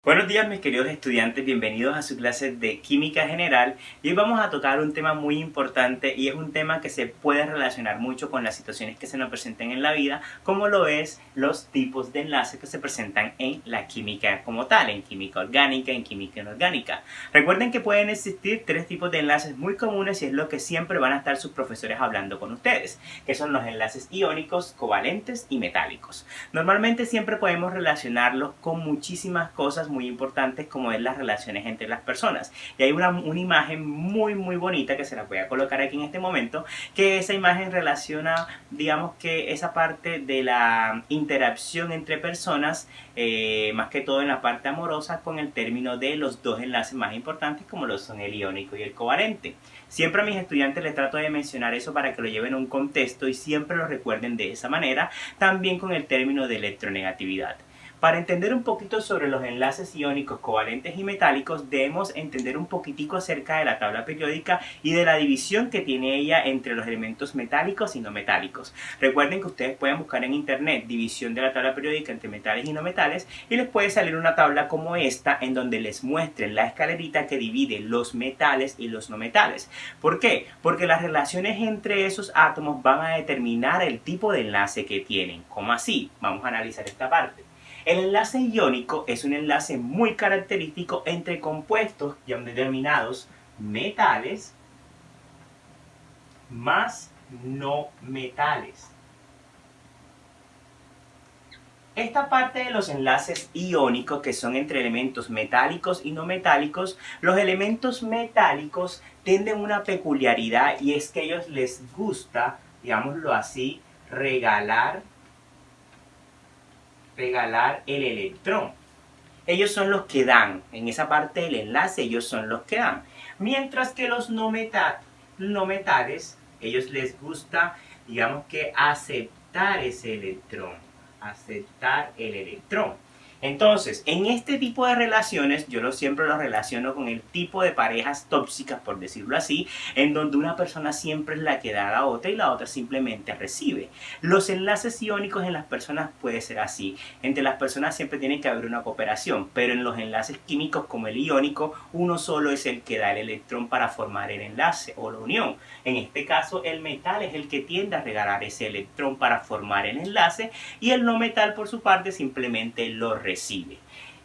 Buenos días mis queridos estudiantes, bienvenidos a su clase de Química General y hoy vamos a tocar un tema muy importante y es un tema que se puede relacionar mucho con las situaciones que se nos presenten en la vida, como lo es los tipos de enlaces que se presentan en la química como tal, en química orgánica, en química inorgánica. Recuerden que pueden existir tres tipos de enlaces muy comunes y es lo que siempre van a estar sus profesores hablando con ustedes, que son los enlaces iónicos, covalentes y metálicos. Normalmente siempre podemos relacionarlos con muchísimas cosas muy importantes como es las relaciones entre las personas. Y hay una imagen muy bonita que se la voy a colocar aquí en este momento, que esa imagen relaciona, digamos que esa parte de la interacción entre personas, más que todo en la parte amorosa, con el término de los dos enlaces más importantes como lo son el iónico y el covalente. Siempre a mis estudiantes les trato de mencionar eso para que lo lleven a un contexto y siempre lo recuerden de esa manera, también con el término de electronegatividad. Para entender un poquito sobre los enlaces iónicos, covalentes y metálicos, debemos entender un poquitico acerca de la tabla periódica y de la división que tiene ella entre los elementos metálicos y no metálicos. Recuerden que ustedes pueden buscar en internet división de la tabla periódica entre metales y no metales y les puede salir una tabla como esta en donde les muestren la escalerita que divide los metales y los no metales. ¿Por qué? Porque las relaciones entre esos átomos van a determinar el tipo de enlace que tienen. ¿Cómo así? Vamos a analizar esta parte. El enlace iónico es un enlace muy característico entre compuestos denominados metales más no metales. Esta parte de los enlaces iónicos, que son entre elementos metálicos y no metálicos, los elementos metálicos tienen una peculiaridad y es que a ellos les gusta, digámoslo así, regalar el electrón. Ellos son los que dan, en esa parte del enlace ellos son los que dan. Mientras que los no metales, ellos les gusta, digamos que aceptar ese electrón, aceptar el electrón. Entonces, en este tipo de relaciones, yo siempre lo relaciono con el tipo de parejas tóxicas, por decirlo así, en donde una persona siempre es la que da a la otra y la otra simplemente recibe. Los enlaces iónicos en las personas puede ser así. Entre las personas siempre tiene que haber una cooperación, pero en los enlaces químicos como el iónico, uno solo es el que da el electrón para formar el enlace o la unión. En este caso, el metal es el que tiende a regalar ese electrón para formar el enlace y el no metal, por su parte, simplemente lo recibe.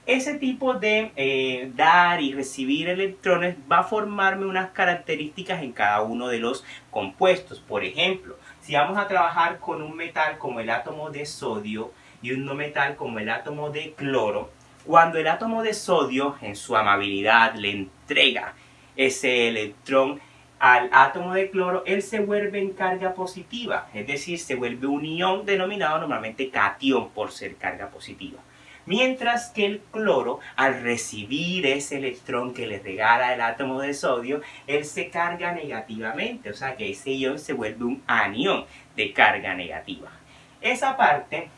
Ese tipo de dar y recibir electrones va a formarme unas características en cada uno de los compuestos. Por ejemplo, si vamos a trabajar con un metal como el átomo de sodio y un no metal como el átomo de cloro, cuando el átomo de sodio en su amabilidad le entrega ese electrón al átomo de cloro, él se vuelve en carga positiva, es decir, se vuelve un ion denominado normalmente catión por ser carga positiva. Mientras que el cloro, al recibir ese electrón que le regala el átomo de sodio, él se carga negativamente, o sea que ese ion se vuelve un anión de carga negativa. Esa parte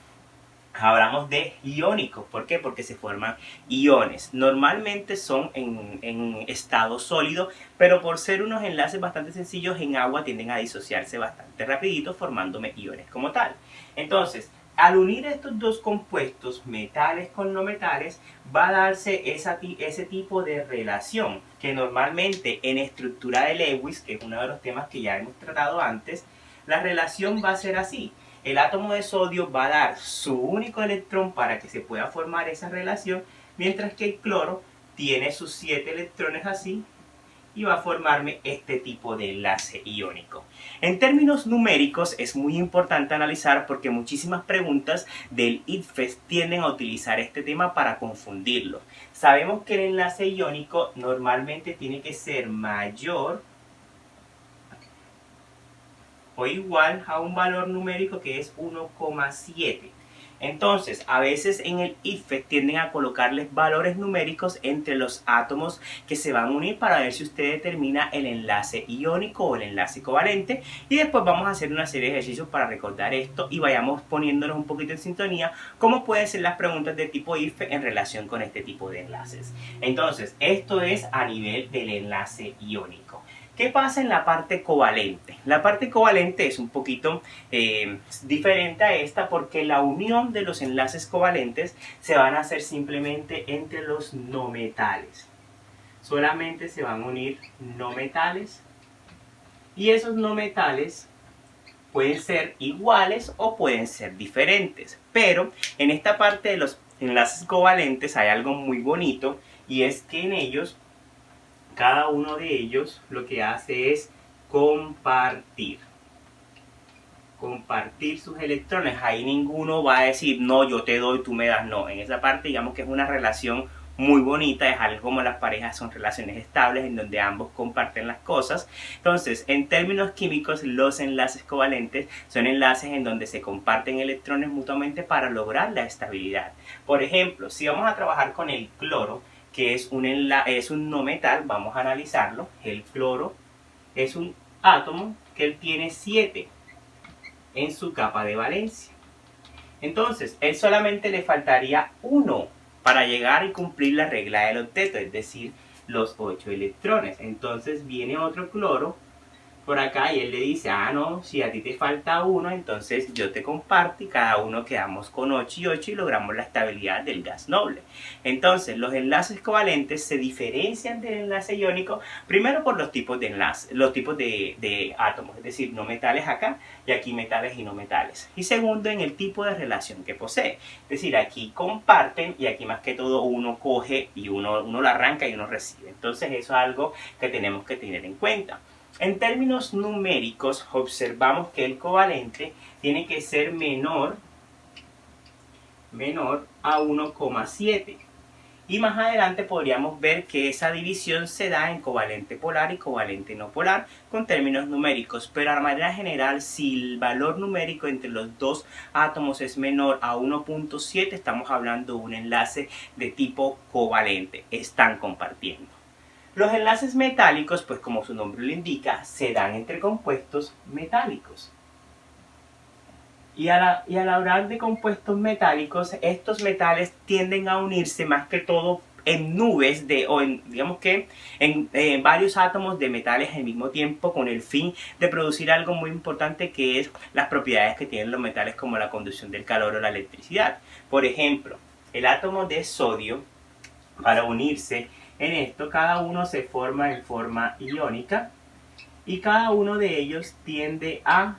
hablamos de iónicos. ¿Por qué? Porque se forman iones. Normalmente son en estado sólido, pero por ser unos enlaces bastante sencillos en agua tienden a disociarse bastante rapidito, formándome iones como tal. Entonces, al unir estos dos compuestos, metales con no metales, va a darse ese tipo de relación que normalmente en estructura de Lewis, que es uno de los temas que ya hemos tratado antes, la relación va a ser así. El átomo de sodio va a dar su único electrón para que se pueda formar esa relación, mientras que el cloro tiene sus 7 electrones así y va a formarme este tipo de enlace iónico. En términos numéricos es muy importante analizar porque muchísimas preguntas del ICFES tienden a utilizar este tema para confundirlo. Sabemos que el enlace iónico normalmente tiene que ser mayor o igual a un valor numérico que es 1,7. Entonces, a veces en el ICFES tienden a colocarles valores numéricos entre los átomos que se van a unir para ver si usted determina el enlace iónico o el enlace covalente. Y después vamos a hacer una serie de ejercicios para recordar esto y vayamos poniéndonos un poquito en sintonía cómo pueden ser las preguntas de tipo ICFES en relación con este tipo de enlaces. Entonces, esto es a nivel del enlace iónico. ¿Qué pasa en la parte covalente? La parte covalente es un poquito diferente a esta porque la unión de los enlaces covalentes se van a hacer simplemente entre los no metales. Solamente se van a unir no metales y esos no metales pueden ser iguales o pueden ser diferentes. Pero en esta parte de los enlaces covalentes hay algo muy bonito y es que en ellos cada uno de ellos lo que hace es compartir sus electrones. Ahí ninguno va a decir, no, yo te doy, tú me das. No, en esa parte digamos que es una relación muy bonita, es algo como las parejas son relaciones estables en donde ambos comparten las cosas. Entonces, en términos químicos, los enlaces covalentes son enlaces en donde se comparten electrones mutuamente para lograr la estabilidad. Por ejemplo, si vamos a trabajar con el cloro, que es un no metal, vamos a analizarlo. El cloro es un átomo que él tiene 7 en su capa de valencia. Entonces, él solamente le faltaría 1 para llegar y cumplir la regla del octeto, es decir, los 8 electrones. Entonces viene otro cloro por acá y él le dice, ah no, si a ti te falta 1, entonces yo te comparto y cada uno quedamos con 8 y 8 y logramos la estabilidad del gas noble. Entonces los enlaces covalentes se diferencian del enlace iónico primero por los tipos de enlace, los tipos de átomos, es decir, no metales acá y aquí metales y no metales. Y segundo, en el tipo de relación que posee, es decir, aquí comparten y aquí más que todo uno coge y uno lo arranca y uno recibe. Entonces eso es algo que tenemos que tener en cuenta. En términos numéricos, observamos que el covalente tiene que ser menor a 1,7. Y más adelante podríamos ver que esa división se da en covalente polar y covalente no polar con términos numéricos. Pero de manera general, si el valor numérico entre los dos átomos es menor a 1,7, estamos hablando de un enlace de tipo covalente. Están compartiendo. Los enlaces metálicos, pues como su nombre lo indica, se dan entre compuestos metálicos. Y al hablar de compuestos metálicos, estos metales tienden a unirse más que todo en nubes en varios átomos de metales al mismo tiempo con el fin de producir algo muy importante que es las propiedades que tienen los metales como la conducción del calor o la electricidad. Por ejemplo, el átomo de sodio, para unirse en esto, cada uno se forma en forma iónica y cada uno de ellos tiende a,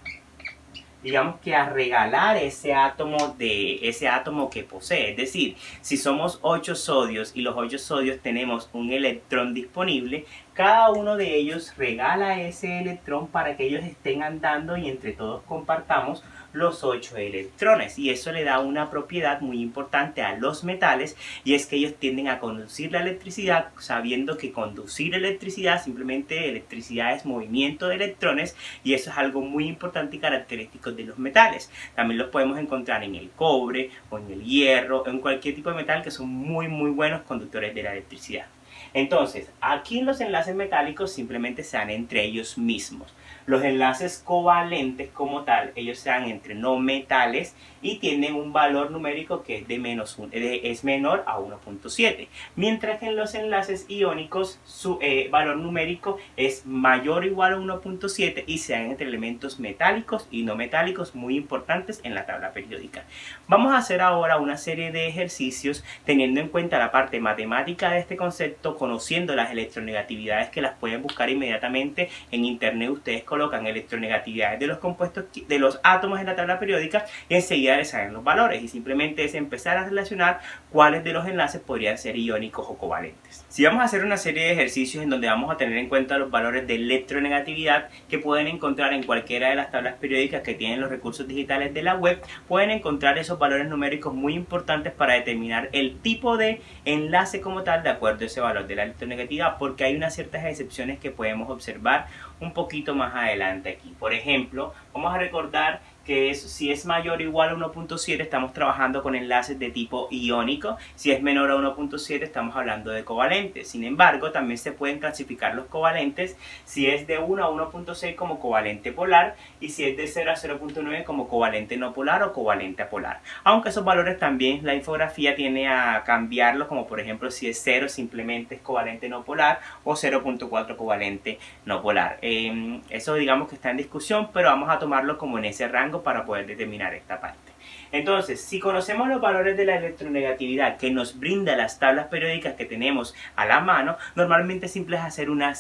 digamos que a regalar ese átomo que posee. Es decir, si somos 8 sodios y los 8 sodios tenemos un electrón disponible, cada uno de ellos regala ese electrón para que ellos estén andando y entre todos compartamos los 8 electrones. Y eso le da una propiedad muy importante a los metales y es que ellos tienden a conducir la electricidad, sabiendo que conducir electricidad, simplemente electricidad es movimiento de electrones y eso es algo muy importante y característico de los metales. También los podemos encontrar en el cobre o en el hierro, en cualquier tipo de metal que son muy buenos conductores de la electricidad. Entonces, aquí los enlaces metálicos simplemente se dan entre ellos mismos. Los enlaces covalentes como tal, ellos se dan entre no metales y tienen un valor numérico que es menor a 1,7. Mientras que en los enlaces iónicos su valor numérico es mayor o igual a 1,7 y se dan entre elementos metálicos y no metálicos muy importantes en la tabla periódica. Vamos a hacer ahora una serie de ejercicios teniendo en cuenta la parte matemática de este concepto, conociendo las electronegatividades que las pueden buscar inmediatamente en internet. Ustedes colocan electronegatividades de los compuestos, de los átomos en la tabla periódica y enseguida les salen los valores y simplemente es empezar a relacionar cuáles de los enlaces podrían ser iónicos o covalentes. Si vamos a hacer una serie de ejercicios en donde vamos a tener en cuenta los valores de electronegatividad que pueden encontrar en cualquiera de las tablas periódicas que tienen los recursos digitales de la web, pueden encontrar esos valores numéricos muy importantes para determinar el tipo de enlace como tal de acuerdo a ese valor de la electronegatividad, porque hay unas ciertas excepciones que podemos observar un poquito más adelante aquí. Por ejemplo, vamos a recordar que es, si es mayor o igual a 1.7 estamos trabajando con enlaces de tipo iónico, si es menor a 1.7 estamos hablando de covalentes. Sin embargo, también se pueden clasificar los covalentes si es de 1 a 1.6 como covalente polar y si es de 0 a 0.9 como covalente no polar o covalente apolar. Aunque esos valores también la infografía tiene a cambiarlos, como por ejemplo si es 0 simplemente es covalente no polar o 0.4 covalente no polar. Eso digamos que está en discusión, pero vamos a tomarlo como en ese rango para poder determinar esta parte. Entonces, si conocemos los valores de la electronegatividad que nos brinda las tablas periódicas que tenemos a la mano, normalmente simple es hacer una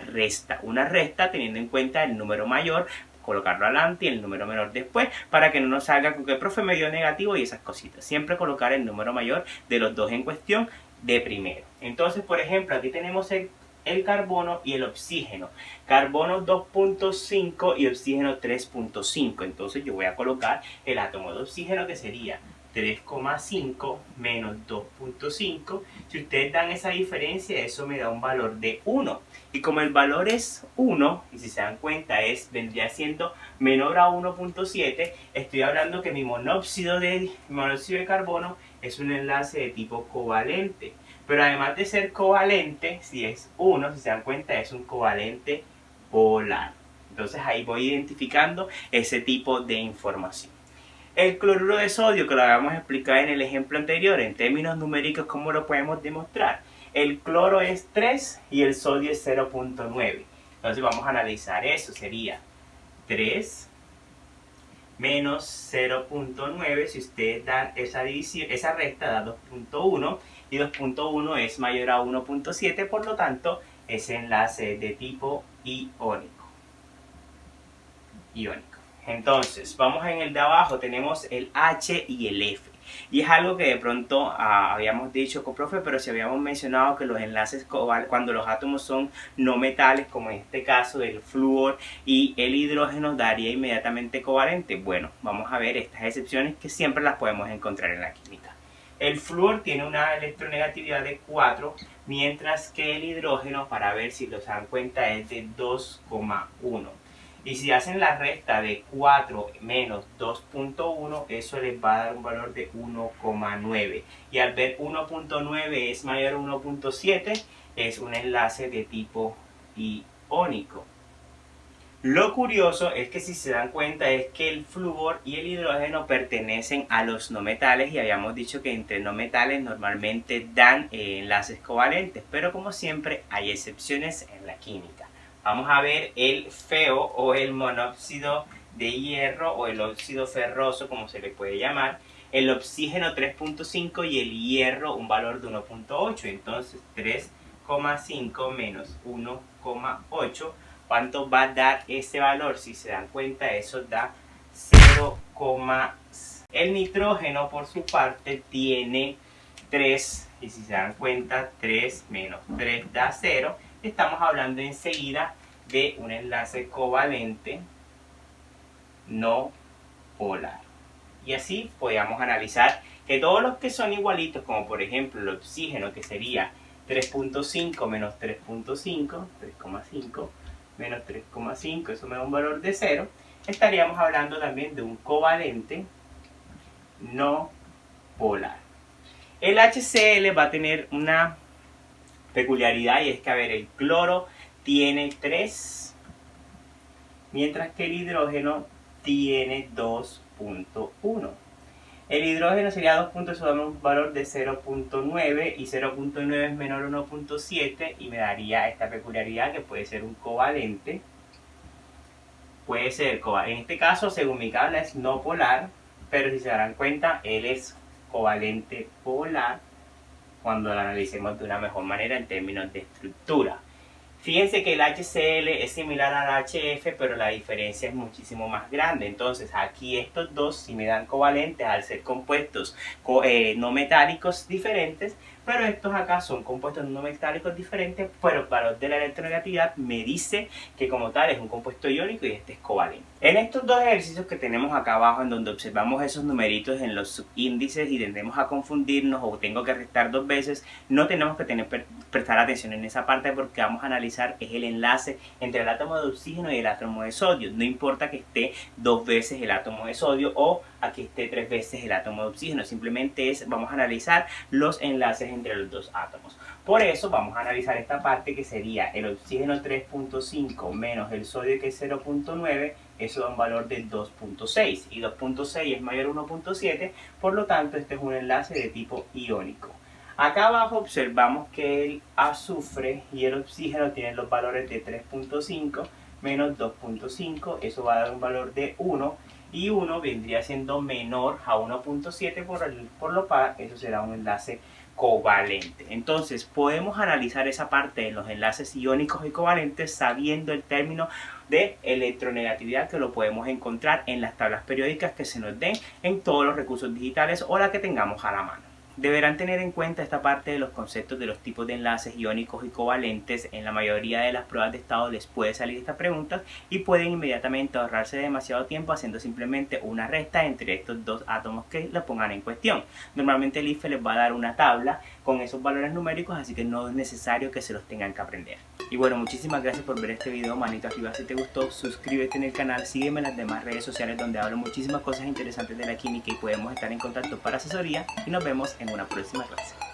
resta teniendo en cuenta el número mayor, colocarlo adelante y el número menor después, para que no nos salga con que el profe me dio negativo y esas cositas. Siempre colocar el número mayor de los dos en cuestión de primero. Entonces, por ejemplo, aquí tenemos el carbono y el oxígeno. Carbono 2.5 y oxígeno 3.5. Entonces yo voy a colocar el átomo de oxígeno, que sería 3,5 menos 2.5. Si ustedes dan esa diferencia, eso me da un valor de 1. Y como el valor es 1, y si se dan cuenta vendría siendo menor a 1.7, estoy hablando que mi monóxido de carbono es un enlace de tipo covalente. Pero además de ser covalente, si es 1, si se dan cuenta, es un covalente polar. Entonces ahí voy identificando ese tipo de información. El cloruro de sodio, que lo habíamos explicado en el ejemplo anterior, en términos numéricos, ¿cómo lo podemos demostrar? El cloro es 3 y el sodio es 0.9. Entonces vamos a analizar eso. Sería 3 menos 0.9. Si ustedes dan esa división, esa resta da 2.1 y 2.1 es mayor a 1.7, por lo tanto ese enlace es de tipo iónico. Entonces, vamos en el de abajo, tenemos el H y el F. Y es algo que de pronto habíamos dicho con profe, pero si habíamos mencionado que los enlaces cuando los átomos son no metales, como en este caso el flúor y el hidrógeno, daría inmediatamente covalente. Bueno, vamos a ver estas excepciones que siempre las podemos encontrar en la química. El flúor tiene una electronegatividad de 4, mientras que el hidrógeno, para ver si lo se dan cuenta, es de 2,1. Y si hacen la resta de 4 menos 2.1, eso les va a dar un valor de 1,9. Y al ver 1.9 es mayor a 1.7, es un enlace de tipo iónico. Lo curioso es que si se dan cuenta es que el flúor y el hidrógeno pertenecen a los no metales y habíamos dicho que entre no metales normalmente dan enlaces covalentes, pero como siempre hay excepciones en la química. Vamos a ver el FeO o el monóxido de hierro o el óxido ferroso, como se le puede llamar, el oxígeno 3.5 y el hierro un valor de 1.8. Entonces 3,5 menos 1,8. ¿Cuánto va a dar ese valor? Si se dan cuenta, eso da 0, el nitrógeno por su parte tiene 3, y si se dan cuenta 3 menos 3 da 0. Estamos hablando enseguida de un enlace covalente no polar. Y así podríamos analizar que todos los que son igualitos, como por ejemplo el oxígeno, que sería 3.5 menos 3.5, 3,5 menos 3,5, eso me da un valor de 0, estaríamos hablando también de un covalente no polar. El HCl va a tener una peculiaridad, y es que, a ver, el cloro tiene 3, mientras que el hidrógeno tiene 2.1. El hidrógeno sería 2.1, dame un valor de 0.9 y 0.9 es menor a 1.7 y me daría esta peculiaridad que puede ser un covalente. Puede ser, en este caso, según mi tabla, es no polar, pero si se darán cuenta, él es covalente polar cuando lo analicemos de una mejor manera en términos de estructura. Fíjense que el HCl es similar al HF, pero la diferencia es muchísimo más grande. Entonces aquí estos dos, si me dan covalentes al ser compuestos no metálicos diferentes, pero estos acá son compuestos no metálicos diferentes, pero el valor de la electronegatividad me dice que como tal es un compuesto iónico y este es covalente. En estos dos ejercicios que tenemos acá abajo, en donde observamos esos numeritos en los subíndices y tendemos a confundirnos o tengo que restar dos veces, no tenemos que prestar atención en esa parte, porque vamos a analizar es el enlace entre el átomo de oxígeno y el átomo de sodio. No importa que esté dos veces el átomo de sodio o aquí esté tres veces el átomo de oxígeno, simplemente vamos a analizar los enlaces entre los dos átomos. Por eso vamos a analizar esta parte que sería el oxígeno 3.5 menos el sodio que es 0.9, eso da un valor de 2.6 y 2.6 es mayor a 1.7, por lo tanto este es un enlace de tipo iónico. Acá abajo observamos que el azufre y el oxígeno tienen los valores de 3.5 menos 2.5, eso va a dar un valor de 1 y 1 vendría siendo menor a 1.7, por lo cual eso será un enlace covalente. Entonces podemos analizar esa parte de los enlaces iónicos y covalentes sabiendo el término de electronegatividad, que lo podemos encontrar en las tablas periódicas que se nos den en todos los recursos digitales o la que tengamos a la mano. Deberán tener en cuenta esta parte de los conceptos de los tipos de enlaces iónicos y covalentes. En la mayoría de las pruebas de estado les puede salir esta pregunta y pueden inmediatamente ahorrarse demasiado tiempo haciendo simplemente una resta entre estos dos átomos que lo pongan en cuestión. Normalmente el IFE les va a dar una tabla con esos valores numéricos, así que no es necesario que se los tengan que aprender. Y bueno, muchísimas gracias por ver este video, manito arriba si te gustó, suscríbete en el canal, sígueme en las demás redes sociales donde hablo muchísimas cosas interesantes de la química y podemos estar en contacto para asesoría y nos vemos en una próxima clase.